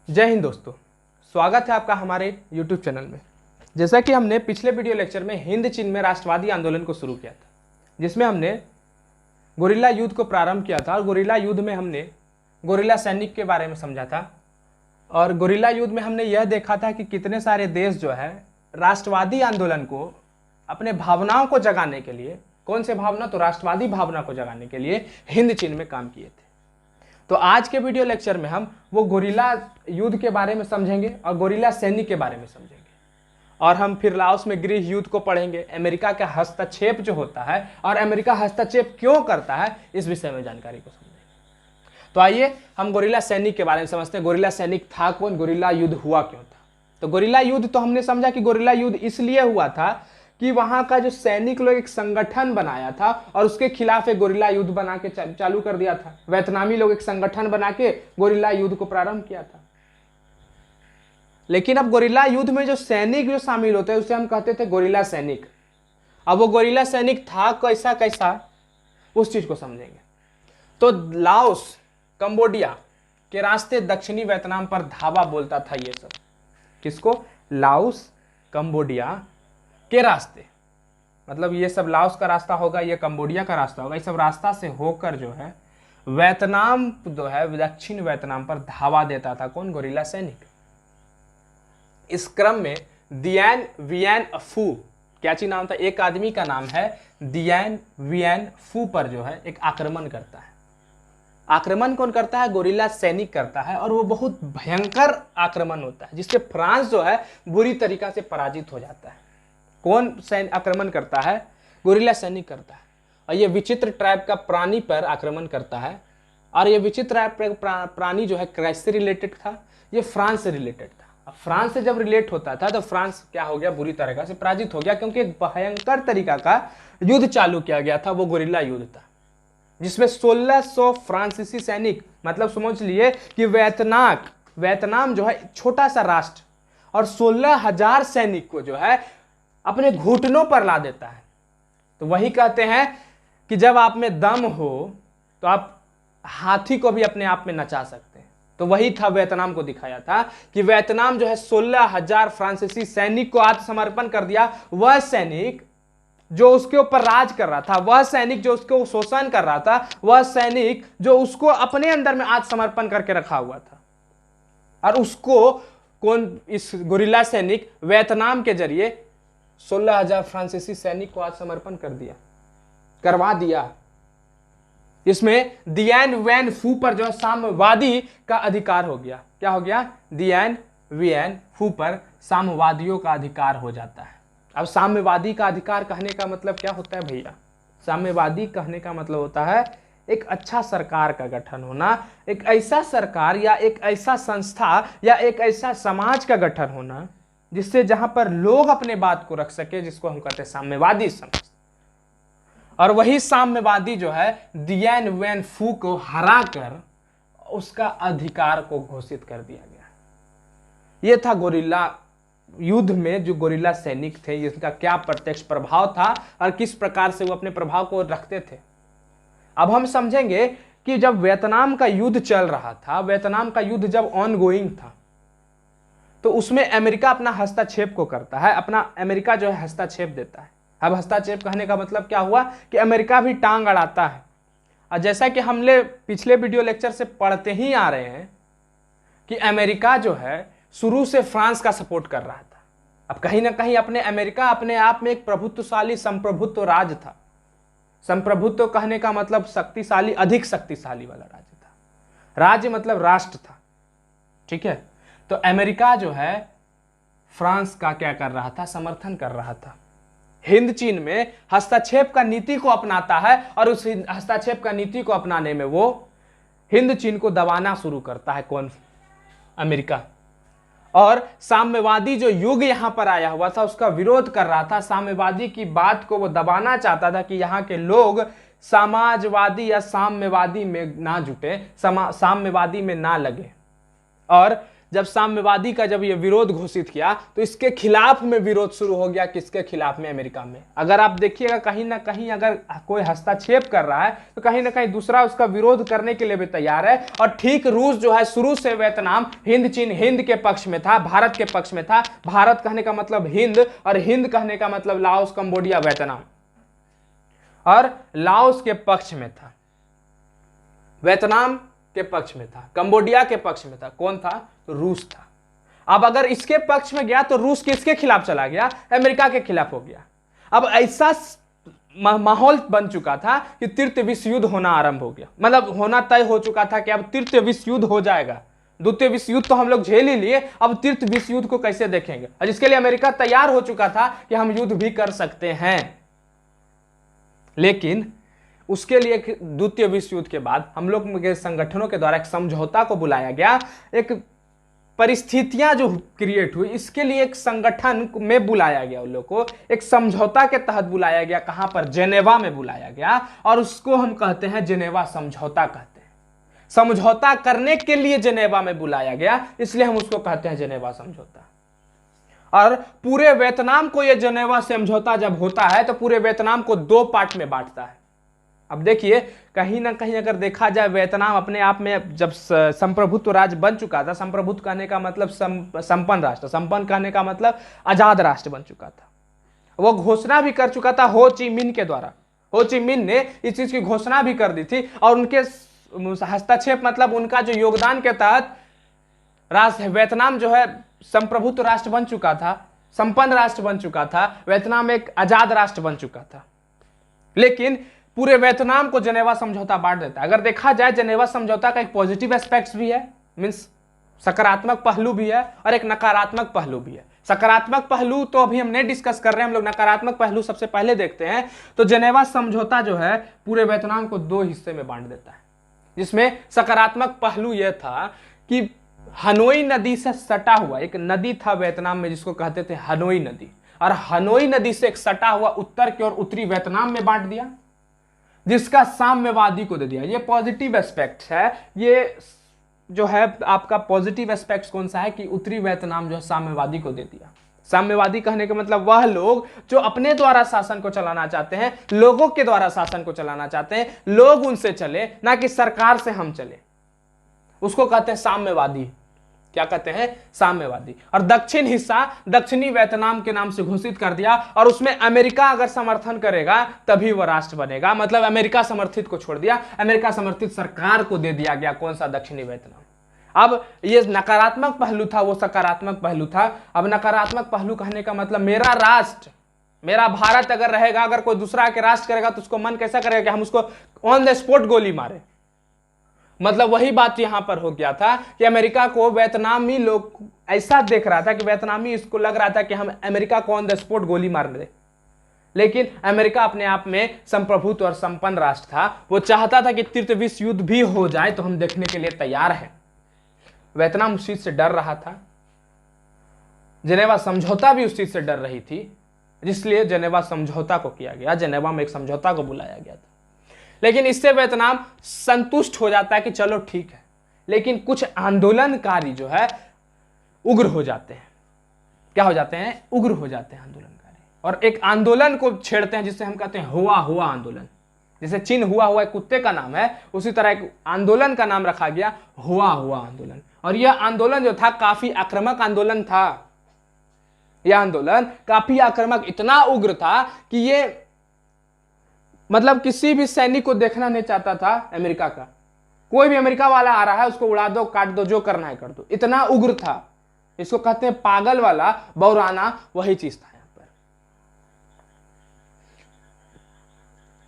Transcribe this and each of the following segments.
जय हिंद दोस्तों, स्वागत है आपका हमारे YouTube चैनल में। जैसा कि हमने पिछले वीडियो लेक्चर में हिंद चीन में राष्ट्रवादी आंदोलन को शुरू किया था, जिसमें हमने गोरिल्ला युद्ध को प्रारंभ किया था और गोरिल्ला युद्ध में हमने गोरिल्ला सैनिक के बारे में समझा था। और गोरिल्ला युद्ध में हमने यह देखा था कि कितने सारे देश जो है राष्ट्रवादी आंदोलन को अपने भावनाओं को जगाने के लिए, कौन से भावना, तो राष्ट्रवादी भावना को जगाने के लिए हिंद चीन में काम किए थे। तो आज के वीडियो लेक्चर में हम वो गोरिल्ला युद्ध के बारे में समझेंगे और गोरिल्ला सैनिक के बारे में समझेंगे, और हम फिर लाओस में गृह युद्ध को पढ़ेंगे, अमेरिका का हस्तक्षेप जो होता है और अमेरिका हस्तक्षेप क्यों करता है, इस विषय में जानकारी को समझेंगे। तो आइए हम गोरिल्ला सैनिक के बारे में समझते हैं। गोरिल्ला सैनिक था कौन, गोरिल्ला युद्ध हुआ क्यों था। तो गोरिल्ला युद्ध तो हमने समझा कि गोरिल्ला युद्ध इसलिए हुआ था कि वहां का जो सैनिक लोग एक संगठन बनाया था और उसके खिलाफ एक गोरिल्ला युद्ध बना के चालू कर दिया था। वियतनामी लोग एक संगठन बना के गोरिल्ला युद्ध को प्रारंभ किया था। लेकिन अब गोरिल्ला युद्ध में जो सैनिक जो शामिल होते हैं उसे हम कहते थे गोरिल्ला सैनिक। अब वो गोरिल्ला सैनिक था कैसा कैसा, उस चीज को समझेंगे। तो लाओस, कंबोडिया के रास्ते दक्षिणी वियतनाम पर धावा बोलता था ये सब। किसको? लाओस, कंबोडिया के रास्ते, मतलब ये सब लाओस का रास्ता होगा, ये कंबोडिया का रास्ता होगा। ये सब रास्ता से होकर जो है वियतनाम जो है दक्षिण वियतनाम पर धावा देता था। कौन? गोरिल्ला सैनिक। इस क्रम में दिएन वियन फू, क्या चीज नाम था, एक आदमी का नाम है दिएन वियन फू पर जो है एक आक्रमण करता है। आक्रमण कौन करता है? गोरिल्ला सैनिक करता है, और वो बहुत भयंकर आक्रमण होता है जिससे फ्रांस जो है बुरी तरीका से पराजित हो जाता है। कौन सैन्य आक्रमण करता है? गोरिल्ला सैनिक करता है। और ये विचित्र ट्राइब का प्राणी पर आक्रमण करता है। और ये विचित्र ट्राइब प्राणी जो है किससे रिलेटेड था? ये फ्रांस से रिलेटेड था। अब फ्रांस से जब रिलेट होता था तो फ्रांस क्या हो गया? बुरी तरीका से पराजित हो गया, क्योंकि एक भयंकर तरीका का युद्ध चालू किया गया था, वो गोरिल्ला युद्ध था, जिसमें 1600 फ्रांसीसी सैनिक, मतलब समझ लिए कि वियतनाम जो है छोटा सा राष्ट्र, और 16,000 सैनिक को जो है अपने घुटनों पर ला देता है। तो वही कहते हैं कि जब आप में दम हो तो आप हाथी को भी अपने आप में नचा सकते हैं। तो वही था, वियतनाम को दिखाया था कि वियतनाम जो है 16,000 फ्रांसीसी सैनिक को आत्मसमर्पण कर दिया। वह सैनिक जो उसके ऊपर राज कर रहा था, वह सैनिक जो उसको शोषण कर रहा था, वह सैनिक जो उसको अपने अंदर में आत्मसमर्पण करके रखा हुआ था, और उसको कौन? इस गोरिल्ला सैनिक वियतनाम के जरिए 16,000 फ्रांसीसी सैनिक को आत्मसमर्पण करवा दिया। इसमें दिएन वियन फू पर जो साम्यवादी का अधिकार हो गया। क्या हो गया? दिएन वियन फू पर साम्यवादियों का अधिकार हो जाता है। अब साम्यवादी का अधिकार कहने का मतलब क्या होता है भैया? साम्यवादी कहने का मतलब होता है एक अच्छा सरकार का गठन होना, एक ऐसा सरकार या एक ऐसा संस्था या एक ऐसा समाज का गठन होना जिससे जहां पर लोग अपने बात को रख सके, जिसको हम कहते हैं साम्यवादी समाज। और वही साम्यवादी जो है दिएन वियन फू को हराकर उसका अधिकार को घोषित कर दिया गया। यह था गोरिल्ला युद्ध में जो गोरिल्ला सैनिक थे, इसका क्या प्रत्यक्ष प्रभाव था और किस प्रकार से वो अपने प्रभाव को रखते थे। अब हम समझेंगे कि जब वियतनाम का युद्ध चल रहा था, वियतनाम का युद्ध जब ऑनगोइंग था, तो उसमें अमेरिका अपना हस्तक्षेप को करता है। अमेरिका जो है हस्तक्षेप देता है। अब हस्तक्षेप कहने का मतलब क्या हुआ कि अमेरिका भी टांग अड़ाता है। और जैसा कि हमने पिछले वीडियो लेक्चर से पढ़ते ही आ रहे हैं कि अमेरिका जो है शुरू से फ्रांस का सपोर्ट कर रहा था। अब कहीं ना कहीं अमेरिका अपने आप में एक प्रभुत्वशाली संप्रभुत्व राज्य था। संप्रभुत्व कहने का मतलब शक्तिशाली, अधिक शक्तिशाली वाला राज्य था। राज्य मतलब राष्ट्र था, ठीक है। तो अमेरिका जो है फ्रांस का क्या कर रहा था? समर्थन कर रहा था। हिंद चीन में हस्तक्षेप का नीति को अपनाता है, और उस हस्तक्षेप का नीति को अपनाने में वो हिंद चीन को दबाना शुरू करता है। कौन? अमेरिका। और साम्यवादी जो युग यहां पर आया हुआ था उसका विरोध कर रहा था। साम्यवादी की बात को वो दबाना चाहता था कि यहां के लोग समाजवादी या साम्यवादी में ना जुटे, साम्यवादी में ना लगे। और जब साम्यवादी का जब ये विरोध घोषित किया तो इसके खिलाफ में विरोध शुरू हो गया। किसके खिलाफ में? अमेरिका में। अगर आप देखिएगा कहीं ना कहीं अगर कोई हस्तक्षेप कर रहा है तो कहीं ना कहीं दूसरा उसका विरोध करने के लिए भी तैयार है। और ठीक रूस जो है शुरू से वियतनाम हिंद चीन हिंद के पक्ष में था, भारत के पक्ष में था। भारत कहने का मतलब हिंद और हिंद कहने का मतलब लाओस, कंबोडिया, वियतनाम, और लाओस के पक्ष में था, वियतनाम के पक्ष में था, कंबोडिया के पक्ष में था। कौन था? रूस था। अब अगर इसके पक्ष में गया तो रूस किसके खिलाफ चला गया? अमेरिका के खिलाफ हो गया। अब ऐसा माहौल बन चुका था कि तृतीय विश्व युद्ध होना आरंभ हो गया, मतलब होना तय हो चुका था कि अब तृतीय विश्व युद्ध हो जाएगा। द्वितीय विश्व युद्ध तो हम लोग झेल ही लिए, अब तृतीय विश्व युद्ध को कैसे देखेंगे? और जिसके लिए अमेरिका तैयार हो चुका था कि हम युद्ध भी कर सकते हैं। लेकिन उसके लिए द्वितीय विश्व युद्ध के बाद हम लोग के संगठनों के द्वारा एक समझौता को बुलाया गया। एक परिस्थितियां जो क्रिएट हुई, इसके लिए एक संगठन में बुलाया गया, उन लोग को एक समझौता के तहत बुलाया गया। कहां पर? जेनेवा में बुलाया गया। और उसको हम कहते हैं जेनेवा समझौता कहते हैं। समझौता करने के लिए जेनेवा में बुलाया गया, इसलिए हम उसको कहते हैं जेनेवा समझौता। और पूरे वियतनाम को यह जेनेवा समझौता जब होता है तो पूरे वियतनाम को दो पार्ट में बांटता है। अब देखिए कहीं ना कहीं अगर देखा जाए, वियतनाम अपने आप में जब संप्रभुत्व राज्य बन चुका था, संप्रभुत्व कहने का मतलब संपन्न राष्ट्र, संपन्न कहने का मतलब आजाद राष्ट्र बन चुका था। वो घोषणा भी कर चुका था हो ची मिन के द्वारा। हो ची मिन ने इस चीज की घोषणा भी कर दी थी और उनके हस्तक्षेप मतलब उनका जो योगदान के तहत राष्ट्र वियतनाम जो है संप्रभुत्व राष्ट्र बन चुका था, संपन्न राष्ट्र बन चुका था। वियतनाम एक आजाद राष्ट्र बन चुका था। लेकिन पूरे वियतनाम को जेनेवा समझौता बांट देता है। अगर देखा जाए जेनेवा समझौता का एक पॉजिटिव एस्पेक्ट्स भी है, मींस सकारात्मक पहलू भी है और एक नकारात्मक पहलू भी है। सकारात्मक पहलू तो अभी हम नहीं डिस्कस कर रहे हैं, हम लोग नकारात्मक पहलू सबसे पहले देखते हैं। तो जेनेवा समझौता जो है पूरे वियतनाम को दो हिस्से में बांट देता है, जिसमें सकारात्मक पहलू यह था कि हनोई नदी से सटा हुआ एक नदी था वियतनाम में जिसको कहते थे हनोई नदी, और हनोई नदी से एक सटा हुआ उत्तर की ओर उत्तरी वियतनाम में बांट दिया, जिसका साम्यवादी को दे दिया। ये पॉजिटिव एस्पेक्ट है। ये जो है आपका पॉजिटिव एस्पेक्ट कौन सा है कि उत्तरी वियतनाम जो है साम्यवादी को दे दिया। साम्यवादी कहने का मतलब वह लोग जो अपने द्वारा शासन को चलाना चाहते हैं, लोगों के द्वारा शासन को चलाना चाहते हैं, लोग उनसे चले, ना कि सरकार से हम चले, उसको कहते हैं साम्यवादी। क्या कहते हैं? साम्यवादी। और दक्षिण हिस्सा दक्षिणी वियतनाम के नाम से घोषित कर दिया, और उसमें अमेरिका अगर समर्थन करेगा तभी वह राष्ट्र बनेगा। मतलब अमेरिका समर्थित को छोड़ दिया, अमेरिका समर्थित सरकार को दे दिया गया। कौन सा? दक्षिणी वियतनाम। अब ये नकारात्मक पहलू था, वो सकारात्मक पहलू था। अब नकारात्मक पहलू कहने का मतलब मेरा राष्ट्र, मेरा भारत अगर रहेगा, अगर कोई दूसरा के राष्ट्र करेगा तो उसको मन कैसा करेगा कि हम उसको ऑन द स्पॉट गोली मारे। मतलब वही बात यहां पर हो गया था कि अमेरिका को वियतनामी लोग ऐसा देख रहा था कि वियतनामी इसको लग रहा था कि हम अमेरिका को ऑन द स्पॉट गोली मार दे। लेकिन अमेरिका अपने आप में संप्रभुत्व और संपन्न राष्ट्र था। वो चाहता था कि तृतीय विश्व युद्ध भी हो जाए तो हम देखने के लिए तैयार हैं। वियतनाम उस चीज से डर रहा था, जेनेवा समझौता भी उस चीज से डर रही थी, जिसलिए जेनेवा समझौता को किया गया। जेनेवा में एक समझौता को बुलाया गया था। लेकिन इससे वियतनाम संतुष्ट हो जाता है कि चलो ठीक है। लेकिन कुछ आंदोलनकारी जो है उग्र हो जाते हैं। क्या हो जाते हैं? उग्र हो जाते हैं आंदोलनकारी, और एक आंदोलन को छेड़ते हैं जिसे हम कहते हैं हुआ हुआ आंदोलन। जैसे चीन हुआ हुआ एक कुत्ते का नाम है, उसी तरह एक आंदोलन का नाम रखा गया हुआ हुआ आंदोलन। और यह आंदोलन जो था काफी आक्रामक आंदोलन था। यह आंदोलन काफी आक्रामक, इतना उग्र था कि ये मतलब किसी भी सैनिक को देखना नहीं चाहता था अमेरिका का। कोई भी अमेरिका वाला आ रहा है उसको उड़ा दो, काट दो, जो करना है कर दो। इतना उग्र था। इसको कहते हैं पागल वाला, बौराना, वही चीज था यहां पर।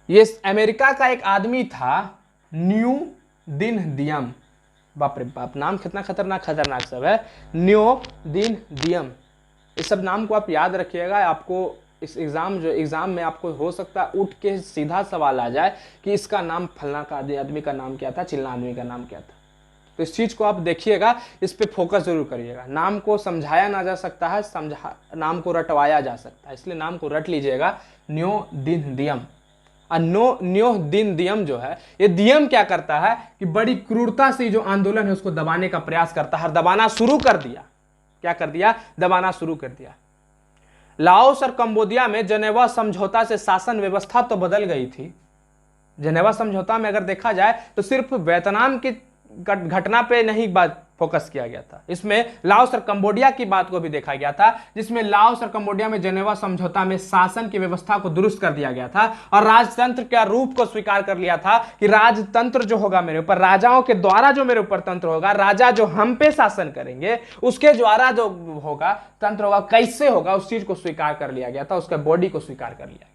ये अमेरिका का एक आदमी था न्यू दिन दियम। बाप रे बाप, नाम कितना खतरनाक खतरनाक सब है। न्यू दिन दियम, इस सब नाम को आप याद रखिएगा। आपको इस एग्जाम में आपको हो सकता है उठ के सीधा सवाल आ जाए कि इसका नाम फलना का आदमी का नाम क्या था, चिल्ला आदमी का नाम क्या था। तो इस चीज को आप देखिएगा, इस पे फोकस जरूर करिएगा। नाम को समझाया ना जा सकता है, नाम को रटवाया जा सकता है, इसलिए नाम को रट लीजिएगा, न्यो दिन दियम। और न्योह दिन दियम जो है, ये दियम क्या करता है कि बड़ी क्रूरता से जो आंदोलन है उसको दबाने का प्रयास करता है, दबाना शुरू कर दिया। क्या कर दिया? दबाना शुरू कर दिया। लाओस और कंबोडिया में जेनेवा समझौता से शासन व्यवस्था तो बदल गई थी। जेनेवा समझौता में अगर देखा जाए तो सिर्फ वियतनाम की घटना पे नहीं बात फोकस किया गया था, इसमें लाओस और कंबोडिया की बात को भी देखा गया था, जिसमें लाओस और कंबोडिया में जेनेवा समझौता में शासन की व्यवस्था को दुरुस्त कर दिया गया था और राजतंत्र के रूप को स्वीकार कर लिया था कि राजतंत्र जो होगा मेरे ऊपर, राजाओं के द्वारा जो मेरे ऊपर तंत्र होगा, राजा जो हम पे शासन करेंगे उसके द्वारा जो होगा तंत्र होगा, कैसे होगा, उस चीज को स्वीकार कर लिया गया था, उसके बॉडी को स्वीकार कर लिया गया।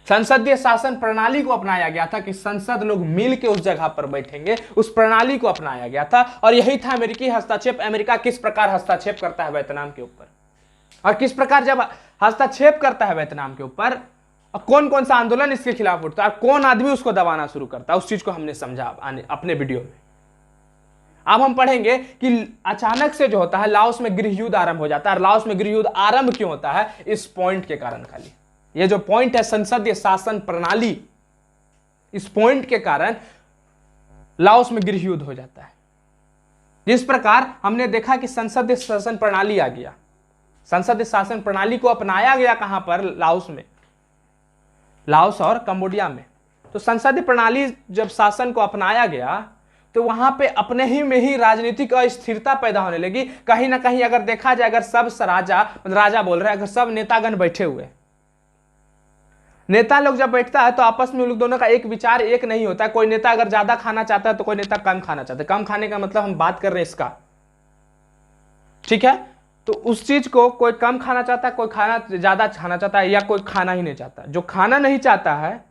संसदीय शासन प्रणाली को अपनाया गया था कि संसद लोग मिल के उस जगह पर बैठेंगे, उस प्रणाली को अपनाया गया था और यही था अमेरिकी हस्तक्षेप। अमेरिका किस प्रकार हस्तक्षेप करता है वियतनाम के ऊपर, और किस प्रकार जब हस्तक्षेप करता है वियतनाम के ऊपर, कौन कौन सा आंदोलन इसके खिलाफ उठता है, कौन आदमी उसको दबाना शुरू करता है, उस चीज को हमने समझा अपने वीडियो में। अब हम पढ़ेंगे कि अचानक से जो होता है लाओस में गृह युद्ध आरंभ हो जाता है। लाओस में गृह युद्ध आरंभ क्यों होता है? इस पॉइंट के कारण। खाली ये जो पॉइंट है संसदीय शासन प्रणाली, इस पॉइंट के कारण लाओस में गृह युद्ध हो जाता है। जिस प्रकार हमने देखा कि संसदीय शासन प्रणाली आ गया, संसदीय शासन प्रणाली को अपनाया गया कहां पर? लाओस में, लाओस और कंबोडिया में। तो संसदीय प्रणाली जब शासन को अपनाया गया तो वहां पे अपने ही में ही राजनीतिक अस्थिरता पैदा होने लगी। कहीं ना कहीं अगर देखा जाए, अगर सब राजा बोल रहे हैं, अगर सब नेतागण बैठे हुए, नेता लोग जब बैठता है तो आपस में उन लोग दोनों का एक विचार एक नहीं होता है। कोई नेता अगर ज्यादा खाना चाहता है तो कोई नेता कम खाना चाहता है। कम खाने का मतलब हम बात कर रहे हैं इसका, ठीक है? तो उस चीज को कोई कम खाना चाहता है, कोई खाना ज्यादा खाना चाहता है, या कोई खाना ही नहीं चाहता। जो खाना नहीं चाहता है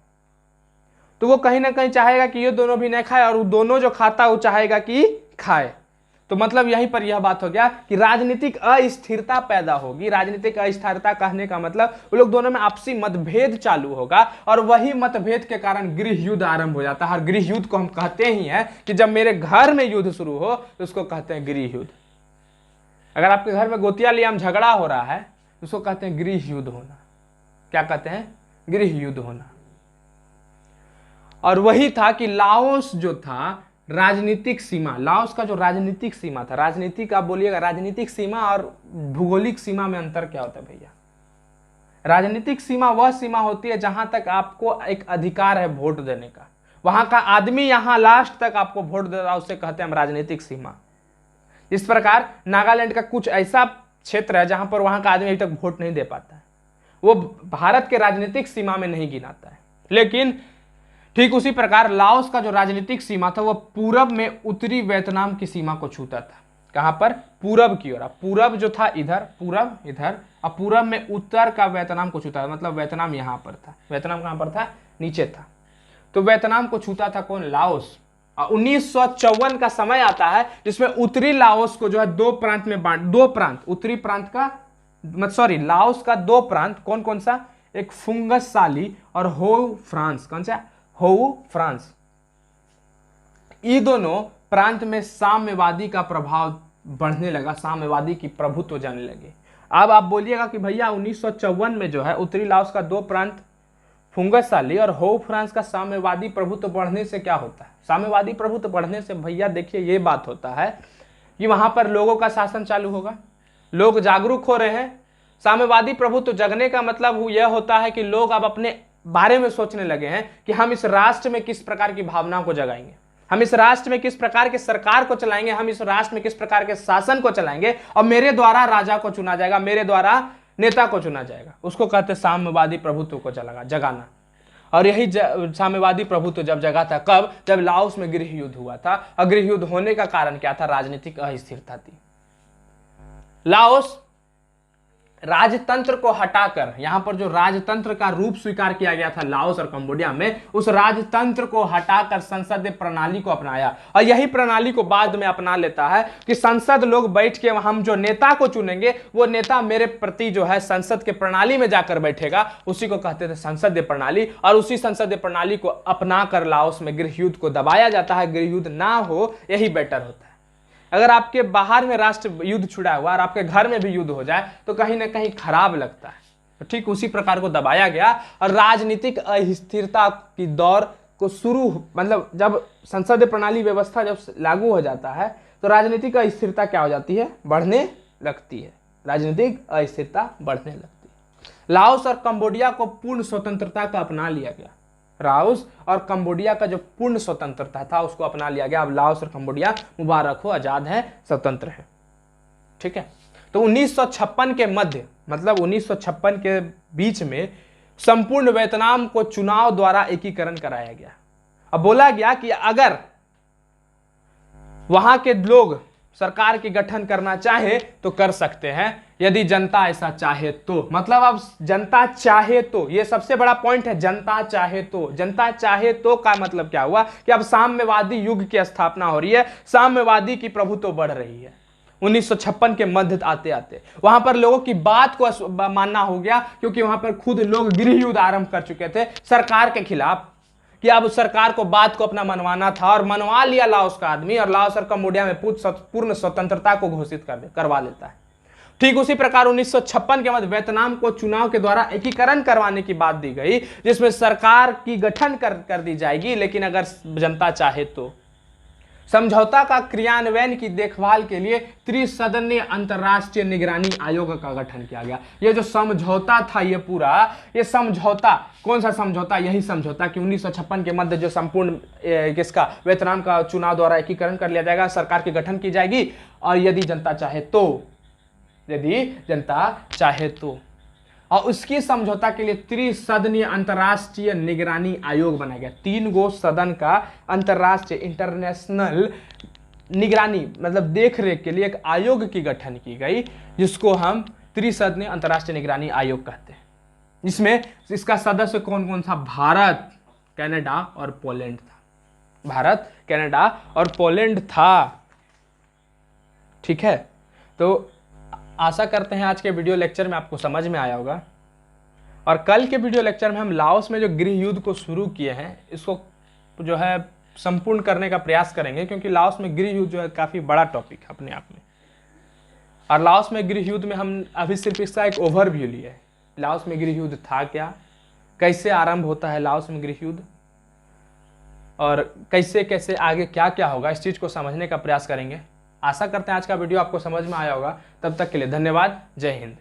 तो वो कहीं ना कहीं चाहेगा कि ये दोनों भी नहीं खाए, और वो दोनों जो खाता है वो चाहेगा कि खाए। तो मतलब यहीं पर यह बात हो गया कि राजनीतिक अस्थिरता पैदा होगी। राजनीतिक अस्थिरता कहने का मतलब वो लोग दोनों में आपसी मतभेद चालू होगा, और वही मतभेद के कारण गृह युद्ध आरंभ हो जाता है। और गृह युद्ध को हम कहते ही हैं कि जब मेरे घर में युद्ध शुरू हो तो उसको कहते हैं गृह युद्ध। अगर आपके घर में गोतिया लियाम झगड़ा हो रहा है तो उसको कहते हैं गृह युद्ध होना। क्या कहते हैं? गृह युद्ध होना। और वही था कि लाओस जो था राजनीतिक सीमा, लाओस का जो राजनीतिक सीमा था, राजनीतिक आप बोलिएगा, राजनीतिक सीमा और भूगोलिक सीमा में अंतर क्या होता है भैया? राजनीतिक सीमा वह सीमा होती है जहां तक आपको एक अधिकार है वोट देने का, वहां का आदमी यहां लास्ट तक आपको वोट दे रहा है, उसे कहते हैं हम राजनीतिक सीमा। इस प्रकार नागालैंड का कुछ ऐसा क्षेत्र है जहां पर वहां का आदमी अभी तक वोट नहीं दे पाता है, वो भारत के राजनीतिक सीमा में नहीं गिनाता है। लेकिन ठीक उसी प्रकार लाओस का जो राजनीतिक सीमा था वो पूरब में उत्तरी वियतनाम की सीमा को छूता था। कहां पर? पूरब की ओर। पूरब जो था इधर, पूरब इधर, और पूरब में उत्तर का वियतनाम को छूता था। मतलब वियतनाम यहां पर था। वियतनाम कहां पर था? नीचे था। तो वियतनाम को छूता था कौन? लाओस। और 1954 का समय आता है जिसमें उत्तरी लाओस को जो है दो प्रांत में दो प्रांत, उत्तरी प्रांत का लाओस का दो प्रांत, कौन कौन सा? एक फुंगस साली और हो फ्रांस। कौन सा? हो फ्रांस। ये दोनों प्रांत में साम्यवादी का प्रभाव बढ़ने लगा, साम्यवादी की प्रभुत्व जाने लगे। अब आप बोलिएगा कि भैया 1954 में जो है उत्तरी लाओस का दो प्रांत फुंगस साली और हो फ्रांस का साम्यवादी प्रभुत्व बढ़ने से क्या होता है? साम्यवादी प्रभुत्व बढ़ने से भैया देखिए ये बात होता है कि वहां पर लोगों का शासन चालू होगा, लोग जागरूक हो रहे हैं। साम्यवादी प्रभुत्व जगने का मतलब यह होता है कि लोग अब अपने बारे में सोचने लगे हैं कि हम इस राष्ट्र में किस प्रकार की भावनाओं को जगाएंगे, हम इस राष्ट्र में किस प्रकार के सरकार को चलाएंगे, हम इस राष्ट्र में किस प्रकार के शासन को चलाएंगे, और मेरे द्वारा राजा को चुना जाएगा, मेरे द्वारा नेता को चुना जाएगा। उसको कहते हैं साम्यवादी प्रभुत्व को जगाना। और यही साम्यवादी प्रभुत्व जब जगा था, कब? जब लाओस में गृह युद्ध हुआ था। और गृह युद्ध होने का कारण क्या था? राजनीतिक अस्थिरता थी। लाओस राजतंत्र को हटाकर, यहां पर जो राजतंत्र का रूप स्वीकार किया गया था लाओस और कंबोडिया में, उस राजतंत्र को हटाकर संसदीय प्रणाली को अपनाया। और यही प्रणाली को बाद में अपना लेता है कि संसद लोग बैठ के हम जो नेता को चुनेंगे वो नेता मेरे प्रति जो है संसद के प्रणाली में जाकर बैठेगा, उसी को कहते थे संसदीय प्रणाली। और उसी संसदीय प्रणाली को अपनाकर लाओस में गृह युद्ध को दबाया जाता है। गृह युद्ध ना हो यही बेटर होता है। अगर आपके बाहर में राष्ट्र युद्ध छुड़ा हुआ और आपके घर में भी युद्ध हो जाए तो कहीं ना कहीं खराब लगता है। तो ठीक उसी प्रकार को दबाया गया और राजनीतिक अस्थिरता की दौर को शुरू, मतलब जब संसदीय प्रणाली व्यवस्था जब लागू हो जाता है तो राजनीतिक अस्थिरता क्या हो जाती है, बढ़ने लगती है, राजनीतिक अस्थिरता बढ़ने लगती है। लाओस और कंबोडिया को पूर्ण स्वतंत्रता का अपना लिया गया, लाओस और कंबोडिया का जो पूर्ण स्वतंत्रता था उसको अपना लिया गया। अब लाओस और कंबोडिया मुबारक हो, आजाद है, स्वतंत्र है, ठीक है। तो 1956 के मध्य, मतलब 1956 के बीच में संपूर्ण वियतनाम को चुनाव द्वारा एकीकरण कराया गया। अब बोला गया कि अगर वहां के लोग सरकार की गठन करना चाहे तो कर सकते हैं, यदि जनता ऐसा चाहे तो। मतलब अब जनता चाहे तो, ये सबसे बड़ा पॉइंट है, जनता चाहे तो। जनता चाहे तो का मतलब क्या हुआ कि अब साम्यवादी युग की स्थापना हो रही है, साम्यवादी की प्रभुत्व बढ़ रही है। 1956 के मध्य आते आते वहां पर लोगों की बात को मानना हो गया, क्योंकि वहां पर खुद लोग गृह युद्ध आरंभ कर चुके थे सरकार के खिलाफ, कि अब सरकार को बात को अपना मनवाना था और मनवा लिया लाओस का आदमी, और लाओस और कंबोडिया में पूर्ण स्वतंत्रता को घोषित करवा लेता है। ठीक उसी प्रकार 1956 के मध्य वियतनाम को चुनाव के द्वारा एकीकरण करवाने की बात दी गई, जिसमें सरकार की गठन कर दी जाएगी, लेकिन अगर जनता चाहे तो। समझौता का क्रियान्वयन की देखभाल के लिए त्रिसदनीय अंतर्राष्ट्रीय निगरानी आयोग का गठन किया गया। ये जो समझौता था, ये पूरा ये समझौता, कौन सा समझौता, यही समझौता कि 1956 के मध्य जो संपूर्ण किसका, वियतनाम का चुनाव द्वारा एकीकरण कर लिया जाएगा, सरकार की गठन की जाएगी, और यदि जनता चाहे तो, यदि जनता चाहे तो। और उसकी समझौता के लिए त्रिसदनीय अंतर्राष्ट्रीय निगरानी आयोग बनाया गया। 3 गो सदन का अंतर्राष्ट्रीय इंटरनेशनल निगरानी, मतलब देख रेख के लिए एक आयोग की गठन की गई, जिसको हम त्रिसदनीय अंतर्राष्ट्रीय निगरानी आयोग कहते हैं। इसमें इसका सदस्य कौन कौन था, भारत, कनाडा और पोलैंड था। भारत, कनाडा और पोलैंड था, ठीक है। तो आशा करते हैं आज के वीडियो लेक्चर में आपको समझ में आया होगा, और कल के वीडियो लेक्चर में हम लाओस में जो गृह युद्ध को शुरू किए हैं इसको जो है संपूर्ण करने का प्रयास करेंगे, क्योंकि लाओस में गृह युद्ध जो है काफ़ी बड़ा टॉपिक है अपने आप में। और लाओस में गृह युद्ध में हम अभी सिर्फ इसका एक ओवरव्यू लिए है, लाओस में गृह युद्ध था क्या, कैसे आरंभ होता है लाओस में गृह युद्ध, और कैसे कैसे आगे क्या क्या होगा, इस चीज़ को समझने का प्रयास करेंगे। आशा करते हैं आज का वीडियो आपको समझ में आया होगा। तब तक के लिए धन्यवाद। जय हिंद।